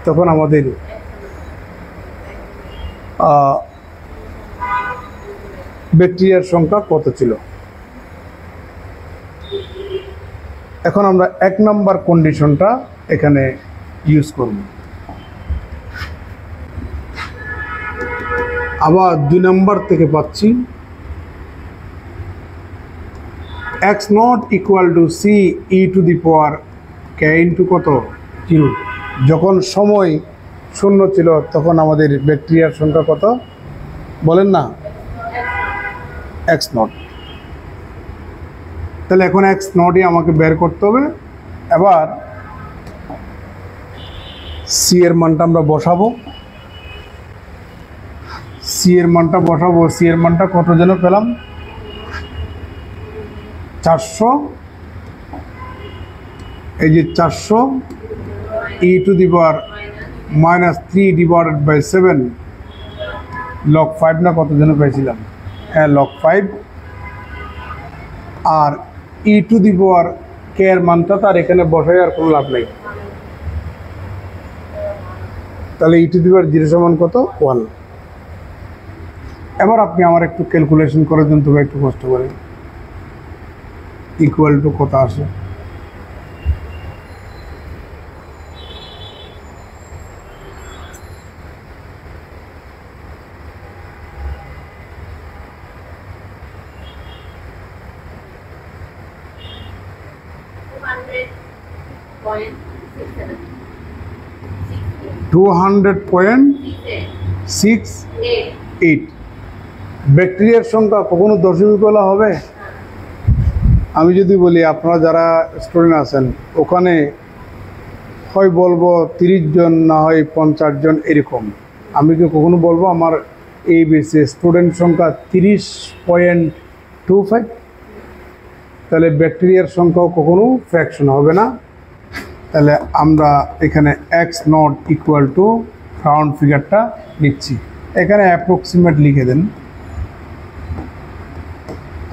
তখন আমাদের ব্যাকটেরিয়ার সংখ্যা কত ছিল। এখন আমরা 1 নাম্বার কন্ডিশনটা এখানে ইউজ করব। আবার 2 নাম্বার থেকে পাচ্ছি x not equal to C E to the power K into কত? 0। যখন সময় 0 ছিল তখন আমাদের ব্যাকটেরিয়ার সংখ্যা কত বলেন না? x not. তাহলে এখন x নটই আমাকে বের করতে হবে। এবার সি এর মানটা আমরা বসাবো। সি এর মানটা কত যেন পেলাম? 400। এই যে 400 e to the power minus 3 divided by 7 log 5 না কত যেন পেয়েছিলাম? হ্যাঁ, log 5। R E to the power কে এর মানটা তার এখানে বসাই আর কোনো লাভ নেই। তাহলে ই টু দি পাওয়ার 0 সমান কত? 1। এবার আপনি আমার একটু ক্যালকুলেশন করে দেন, তবে একটু কষ্ট করে ইকুয়াল টু কত আসে। 200.68 ব্যাকটেরিয়ার সংখ্যা কখনো দশমিক বলা হবে? আমি যদি বলি আপনারা যারা স্টুডেন্ট আছেন ওখানে হয় বলবো 30 জন না হয় 50 জন এরকম, আমি কি কখনো বলবো আমার এই বেসে স্টুডেন্ট সংখ্যা 30.25? তাহলে ব্যাকটেরিয়ার সংখ্যাও কখনো ফ্র্যাকশন হবে না। তাহলে আমরা এখানে x not equal to round ফিগারটা লিখছি, এখানে অ্যাপ্রক্সিমেট লিখে দেন।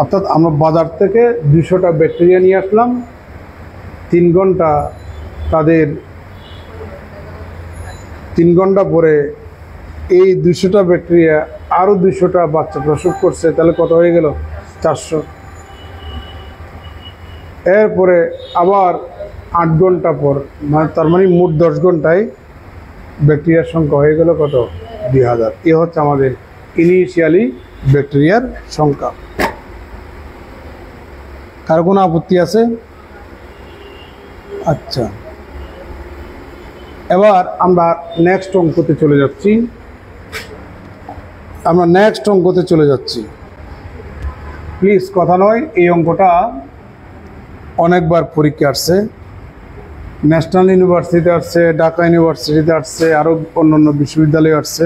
অর্থাৎ আমরা বাজার থেকে 200টা ব্যাকটেরিয়া নিয়ে আসলাম, 3 ঘন্টা তাদের 3 ঘন্টা পরে এই 200টা ব্যাকটেরিয়া আরও 200টা বাচ্চা প্রসব করছে, তাহলে কত হয়ে গেল? 400। এরপরে আবার 8 ঘন্টা পর, মানে তার মানে মোট 10 ঘন্টায় ব্যাকটেরিয়ার সংখ্যা হয়ে গেল কত? 2000। এ হচ্ছে আমাদের ইনিশিয়ালি ব্যাকটেরিয়ার সংখ্যা। কার কোনো আপত্তি আছে? আচ্ছা, এবার আমরা নেক্সট অঙ্কতে চলে যাচ্ছি। প্লিজ কথা নয়, এই অঙ্কটা অনেকবার পরীক্ষা আসছে, ন্যাশনাল ইউনিভার্সিটিতে আসছে, ঢাকা ইউনিভার্সিটিতে আসছে, আরও অন্যান্য বিশ্ববিদ্যালয়ে আসছে।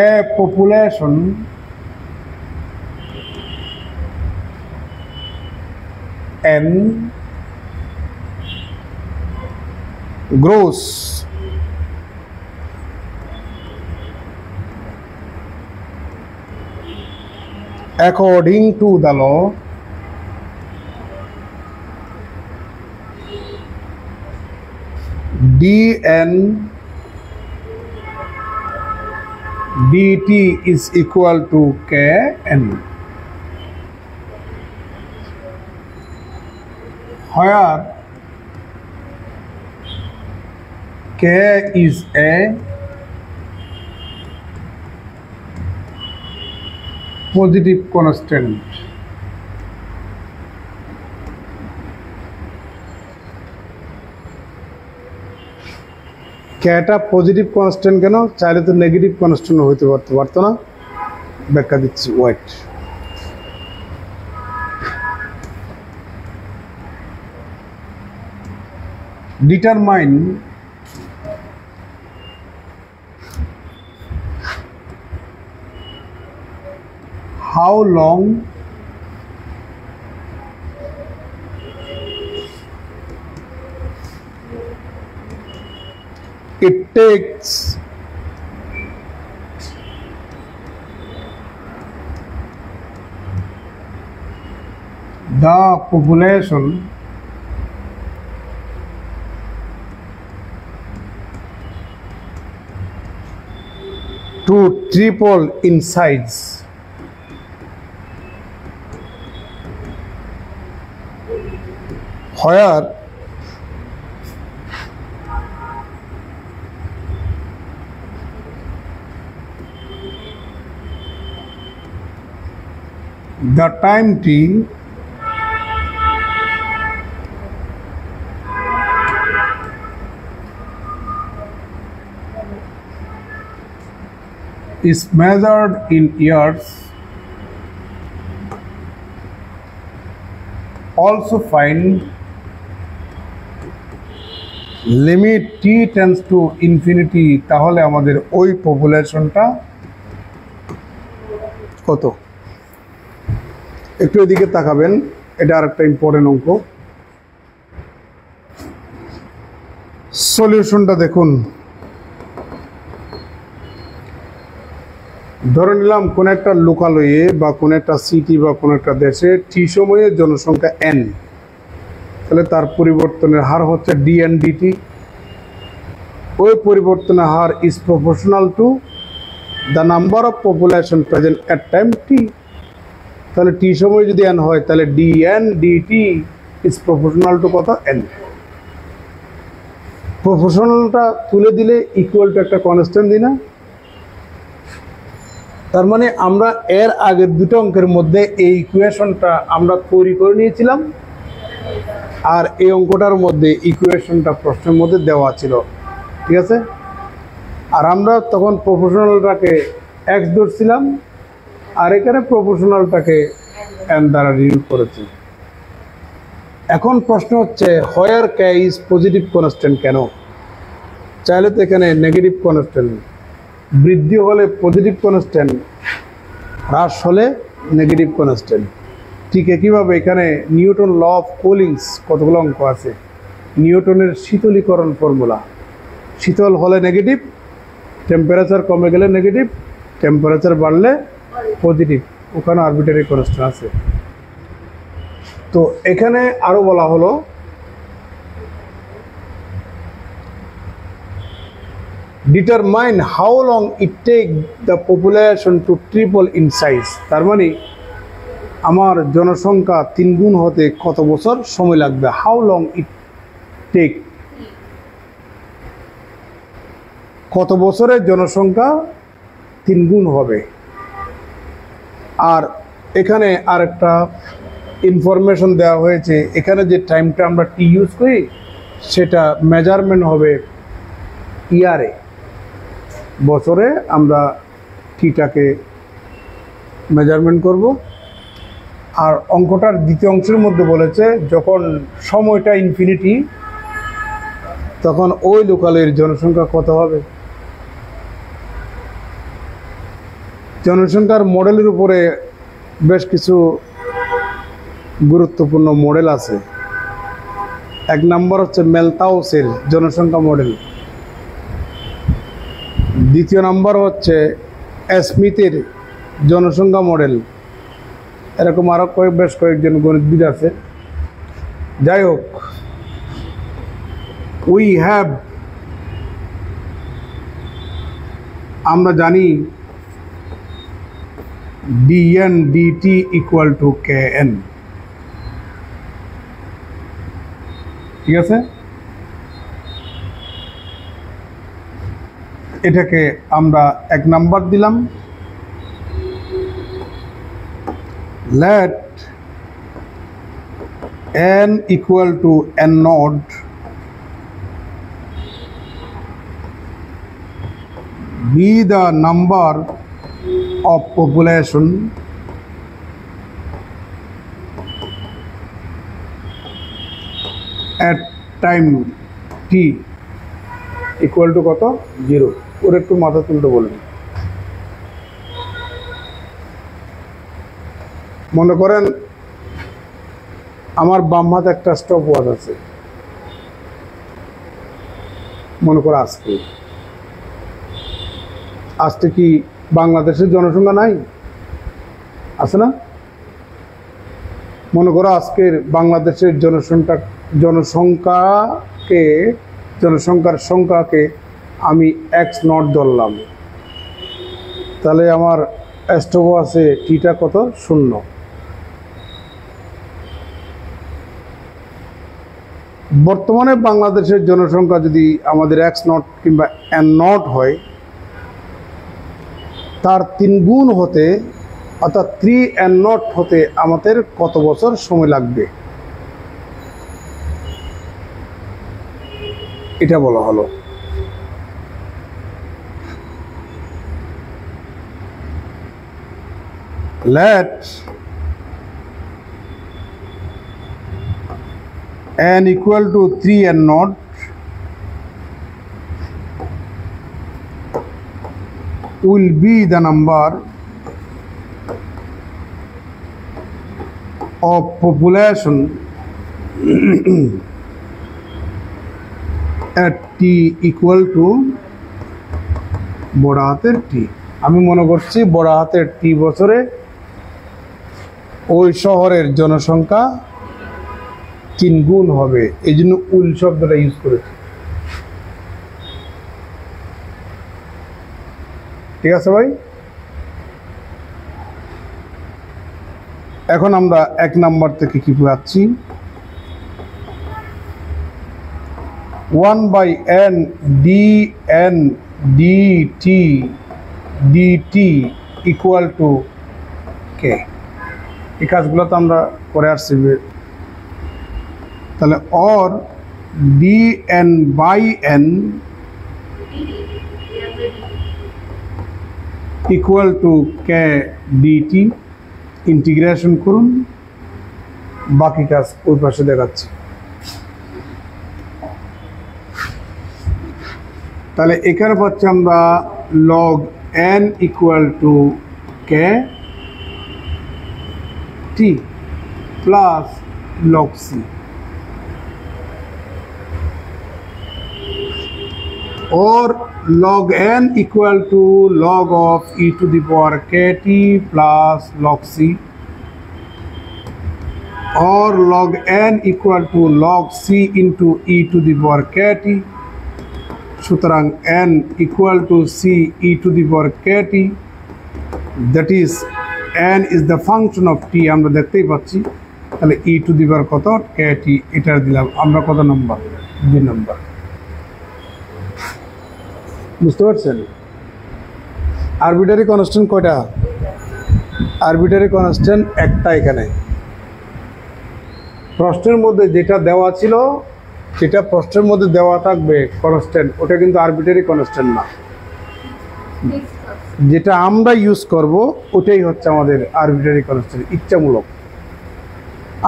A population N grows according to the law dn dt is equal to kn, where k is a positive constant. কেটা পজিটিভ কনস্ট্যান্ট কেন? চাইলে তো নেগেটিভ কনস্ট্যান্ট হইতে পারতো না। ব্যাখ্যা দিচ্ছি, wait. Determine how long it takes the population to triple in size where the time t is measured in years. Also find limit t tends to infinity, তাহলে আমাদের ওই পপুলেশনটা কত? একটু এদিকে তাকাবেন, এটা আরেকটা ইম্পর্টেন্ট অঙ্ক। সলিউশনটা দেখুন। ধরে নিলাম কোন একটা লোকালয়ে বা কোন একটা সিটি বা কোন একটা দেশে টি সময়ে জনসংখ্যা n, তাহলে তার পরিবর্তনের হার হচ্ছে dn dt। ওই পরিবর্তনের হার is proportional to the number of population present at time t। তাহলে টি সময় যদি n হয় তাহলে dn dt is proportional two কত? n। প্রপোর্শনালটা তুলে দিলে ইকুয়াল টু একটা কনস্ট্যান্ট দিই না? তার মানে আমরা এর আগের দুটো অঙ্কের মধ্যে এই ইকুয়েশনটা আমরা তৈরি করে নিয়েছিলাম, আর এই অঙ্কটার মধ্যে ইকুয়েশনটা প্রশ্নের মধ্যে দেওয়া ছিল, ঠিক আছে। আর আমরা তখন প্রপোর্শনালটাকে এক্স ধরছিলাম, আর এখানে প্রপোর্শনালটাকে এন দ্বারা রিডিউস করেছি। এখন প্রশ্ন হচ্ছে হোয়ার কে ইজ পজিটিভ কনস্ট্যান্ট, কেন? চাইলে তো এখানে নেগেটিভ কনস্ট্যান্ট, বৃদ্ধি হলে পজিটিভ কনস্ট্যান্ট, হ্রাস হলে নেগেটিভ কনস্ট্যান্ট। ঠিক একইভাবে এখানে নিউটন ল অফ কুলিংস কতগুলো অঙ্ক আছে, নিউটনের শীতলীকরণ ফর্মুলা, শীতল হলে নেগেটিভ, টেম্পারেচার কমে গেলে নেগেটিভ, টেম্পারেচার বাড়লে পজিটিভ, ওখানে আরবিটারি কনস্ট্যান্ট আছে। তো এখানে আরো বলা হলো determine how long it take the population to triple in size. তার মানে আমার জনসংখ্যা 3 গুণ হতে কত বছর সময় লাগবে, হাউ লং ইট টেক, কত বছরে জনসংখ্যা 3 গুণ হবে। আর এখানে আরেকটা ইনফরমেশন দেওয়া হয়েছে, এখানে যে টাইমটা আমরা টি ইউজ করি সেটা মেজারমেন্ট হবে ইয়ারে, বছরে আমরা টিটাকে মেজারমেন্ট করব। আর অঙ্কটার দ্বিতীয় অংশের মধ্যে বলেছে যখন সময়টা ইনফিনিটি তখন ওই লোকালের জনসংখ্যা কত হবে। জনসংখ্যার মডেলের উপরে বেশ কিছু গুরুত্বপূর্ণ মডেল আছে। 1 নম্বর হচ্ছে মেলথাউসের জনসংখ্যা মডেল, দ্বিতীয় নম্বর হচ্ছে স্মিথের জনসংখ্যা মডেল, এরকম আরো বেশ কয়েকজন গণিতবিদ আছে। যাই হোক, উই হ্যাভ, আমরা জানি dn dt equal two kn, ঠিক আছে। এটাকে আমরা 1 নাম্বার দিলাম। let n equal to n naught be the number of population at time t equal to কত 0। ওর একটু মাথা তুলতে বলুন। মনে করেন আমার বাম হাতে একটা স্টপ ওয়াচ আছে, মনে করো আজকে কি বাংলাদেশের জনসংখ্যা নাই, আছে না? মনে করো আজকের বাংলাদেশের জনসংখ্যার সংখ্যাকে আমি x0 ধরলাম, তাহলে আমার স্টপ ওয়াচে টিটা কত 0। বর্তমানে বাংলাদেশের জনসংখ্যা যদি আমাদের x0 কিংবা n0 হয়, তার 3 গুণ হতে অর্থাৎ 3n0 হতে আমাদের কত বছর সময় লাগবে, এটা বলা হলো। let n equal to 3n0 will be the number of population at t equal to বড় হাতের t। আমি মনে করছি বড় হাতের t বছরে ওই শহরের জনসংখ্যা 3 গুণ হবে, এই জন্য উল শব্দটা ইউজ করেছি, ঠিক আছে ভাই। এখন আমরা 1 নাম্বার থেকে কি পাচ্ছি, 1/n dn dt dt equal to K. এই কাজগুলো তো আমরা করে আসছি। তাহলে or D N by N equal to K DT, integration করুন, বাকি কাজ ওই পাশে দেখাচ্ছি। তাহলে এখানে পাচ্ছি আমরা log N equal to K T plus log C, or log n equal to log of e to the power kt plus log c, or log n equal to log c into e to the power kt, সুতরাং n equal to c e to the power kt, that is n is the function of t, আমরা দেখতেই পাচ্ছি। তাহলে e to the power কত, kt, এটা দিলাম আমরা কত নম্বর, 2 নম্বর। বুঝতে পারছেন? আরবিটারি কনস্ট্যান্ট কয়টা? আরবিটারি কনস্ট্যান্ট একটা। এখানে প্রশ্নের মধ্যে যেটা দেওয়া ছিল, যেটা প্রশ্নের মধ্যে দেওয়া থাকবে কনস্ট্যান্ট, ওটা কিন্তু আরবিটারি কনস্ট্যান্ট না। যেটা আমরা ইউজ করব ওটাই হচ্ছে আমাদের আরবিটারি কনস্ট্যান্ট, ইচ্ছামূলক।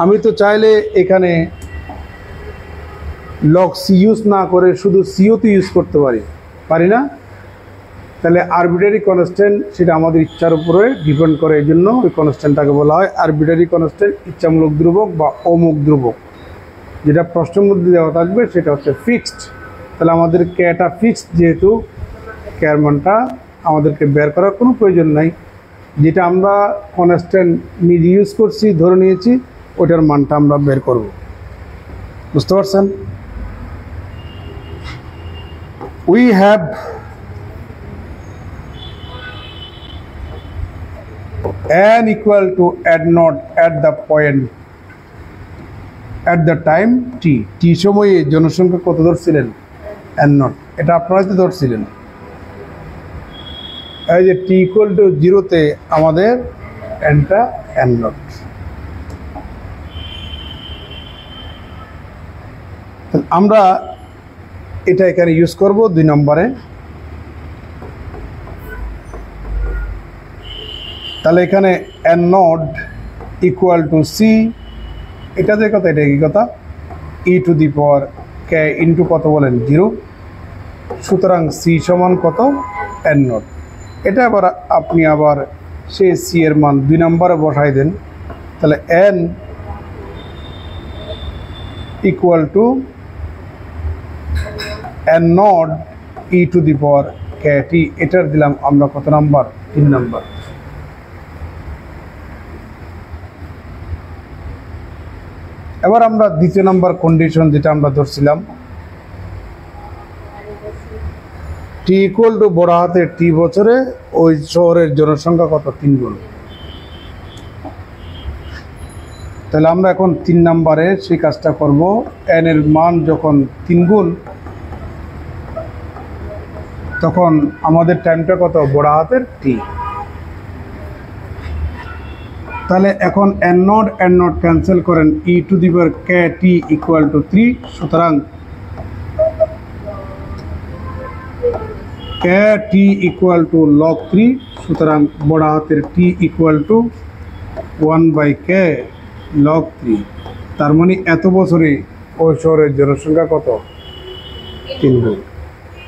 আমি তো চাইলে এখানে লগ সি ইউজ না করে শুধু সিও তো ইউজ করতে পারি না? তাহলে আরবিটারি কনস্ট্যান্ট সেটা আমাদের ইচ্ছার উপরে ডিপেন্ড করে, এই জন্য ওই কনস্ট্যান্টটাকে বলা হয় আরবিটারি কনস্ট্যান্ট, ইচ্ছামূলক ধ্রুবক বা অমুক ধ্রুবক। যেটা প্রশ্নের মধ্যে দেওয়া থাকবে সেটা হচ্ছে ফিক্সড। তাহলে আমাদের কেটা ফিক্সড, যেহেতু কেয়ার মানটা আমাদেরকে বের করার কোনো প্রয়োজন নাই। যেটা আমরা কনস্ট্যান্ট নিজে ইউজ করছি, ধরে নিয়েছি, ওটার মানটা আমরা বের করব। বুঝতে পারছেন? We have n equal to n naught at the point at the time t, t সময়ে জনসংখ্যা কত ধরছিলেন? n naught, এটা আপনারা তো ধরছিলেন। এই যে t equal to 0-তে আমাদের nটা n naught। আমরা এটা এখানে ইউজ করব 2 নম্বরে। তাহলে এখানে n naught equal to c, এটা যে কথা, এটা কি কথা, e to the power k into কত বলেন, 0। সুতরাং c সমান কত, n naught। এটা আবার আপনি আবার সেই c এর মান 2 নম্বরে বসাই দেন। তাহলে n equal to n naught e to the power kt, এটার দিলাম আমরা কত নাম্বার, 3 নাম্বার। এবার আমরা দ্বিতীয় নাম্বার কন্ডিশন যেটা আমরা ধরছিলাম, t ইকুয়াল টু বড় হাতের t বছরে ওই শহরের জনসংখ্যা কত, 3 গুণ। তাহলে আমরা এখন 3 নাম্বারে সেই কাজটা করব। n এর মান যখন 3 গুণ, তখন আমাদের টাইমটা কত, বড় হাতের t। তাহলে এখন n naught ক্যান্সেল করেন, e to the power kt equal to 3। সুতরাং kt ইকুয়াল টু log 3। সুতরাং বড় হাতের t equal to 1/k log 3। তার মানে এত বছরে ওই শহরের জনসংখ্যা কত, 3 গুণ।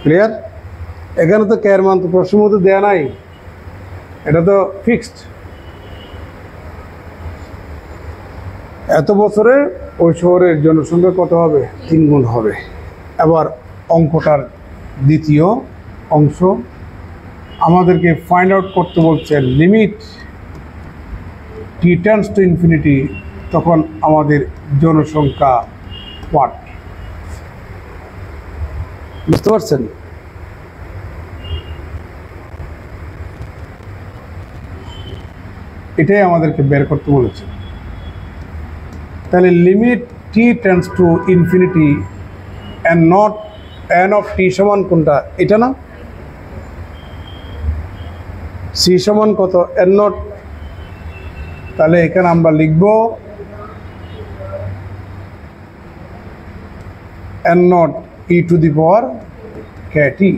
ক্লিয়ার? এখানে তো কেয়ার মান তো প্রশ্নের মধ্যে দেয়া নাই, এটা তো ফিক্সড। এত বছরে ওই শহরের জনসংখ্যা কত হবে, 3 গুণ হবে। এবার অঙ্কটার দ্বিতীয় অংশ আমাদেরকে ফাইন্ড আউট করতে বলছে limit t tends to infinity, তখন আমাদের জনসংখ্যা হোয়াট। বুঝতে পারছেন? এটাই আমাদেরকে বের করতে বলেছে। তাহলে limit t tends to infinity and not n of t সমান কোনটা, এটা না? সি সমান কত এন নট, তাহলে এখানে আমরা লিখব N naught e to the power K T,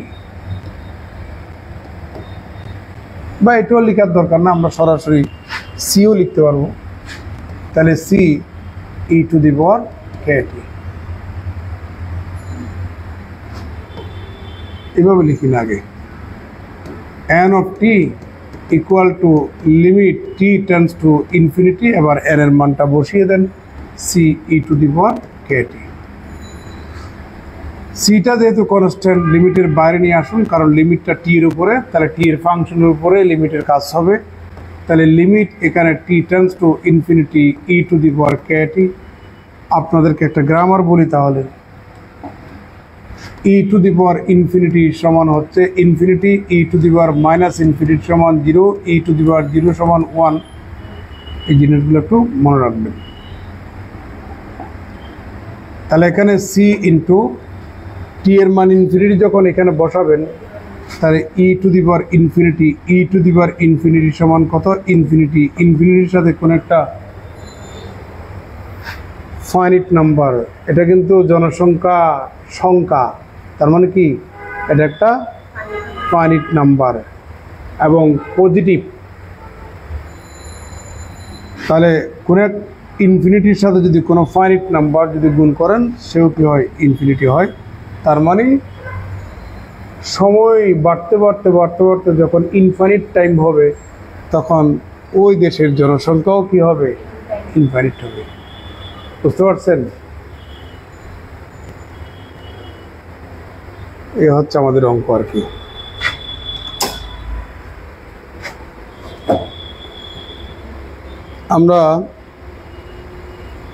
বা এটাও লেখার দরকার না, আমরা সরাসরি সিও লিখতে পারবো। তাহলে C E to the power K টি, এভাবে লিখি না আগে, N of T equal to limit T tends to infinity, এবার এন এর মানটা বসিয়ে দেন C E to the power K টি। সিটা যেহেতু কনস্ট্যান্ট, লিমিটের বাইরে নিয়ে আসুন, কারণ লিমিটটা টি এর উপরে, তাহলে টি এর ফাংশনের উপরে লিমিটের কাজ হবে। তাহলে লিমিট এখানে T tends to infinity e to the power K T. আপনাদেরকে একটা গ্রামার বলি তাহলে, e to the power infinity সমান হচ্ছে infinity, e to the power minus infinity সমান 0, ই টু দি পাওয়ার 0 সমান 1। এই জিনিসগুলো একটু মনে রাখবেন। তাহলে এখানে সি ইন্টু টি এর মান ইনফিনিটি যখন এখানে বসাবেন, তাহলে e to the power infinity, e to the power infinity সমান কত ইনফিনিটি, ইনফিনিটির সাথে কোন একটা ফাইনিট নাম্বার, এটা কিন্তু জনসংখ্যা সংখ্যা, তার মানে কি এটা একটা ফাইনিট নাম্বার এবং পজিটিভ। তাহলে কোন এক ইনফিনিটির সাথে যদি কোনো ফাইনিট নাম্বার যদি গুণ করেন, সেও কি হয় ইনফিনিটি হয়। তার মানে সময় বাড়তে বাড়তে বাড়তে বাড়তে যখন ইনফাইনিট টাইম হবে, তখন ওই দেশের জনসংখ্যাও কি হবে ইনফাইনিট হবে। বুঝতে পারছেন? এ হচ্ছে আমাদের অঙ্ক আর কি। আমরা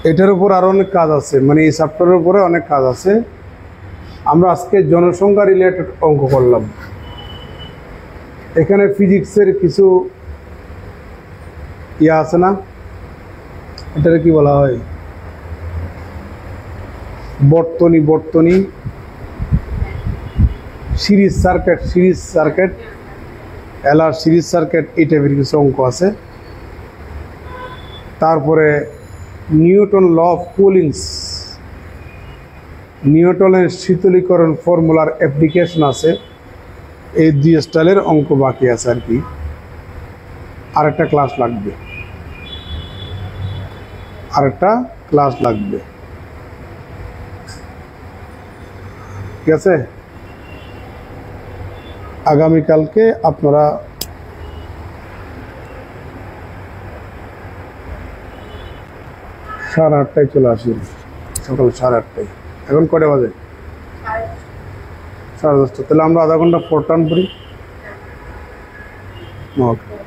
এটার উপর আরো অনেক কাজ আছে, মানে এই চ্যাপ্টারের উপরে অনেক কাজ আছে। আমরা আজকে জনসংখ্যা রিলেটেড অঙ্ক করলাম। এখানে ফিজিক্সের কিছু ইয়া আছে না, এটাকে কি বলা হয়, বর্তনী, series circuit, LR series circuit, এই টাইপের কিছু অঙ্ক আছে। তারপরে নিউটন ল অফ কুলিংস, নিউটনের শীতলীকরণ ফর্মুলার অ্যাপ্লিকেশন আছে। এই 2 স্টাইলের অঙ্ক বাকি আছে আর কি, আরেকটা ক্লাস লাগবে, ঠিক আছে? আগামীকালকে আপনারা সাড়ে 8টায় চলে আসেন, সকাল 8:30। এখন কটা বাজে? 10:30। তাহলে আমরা আধা ঘন্টা পর টান করি। ওকে।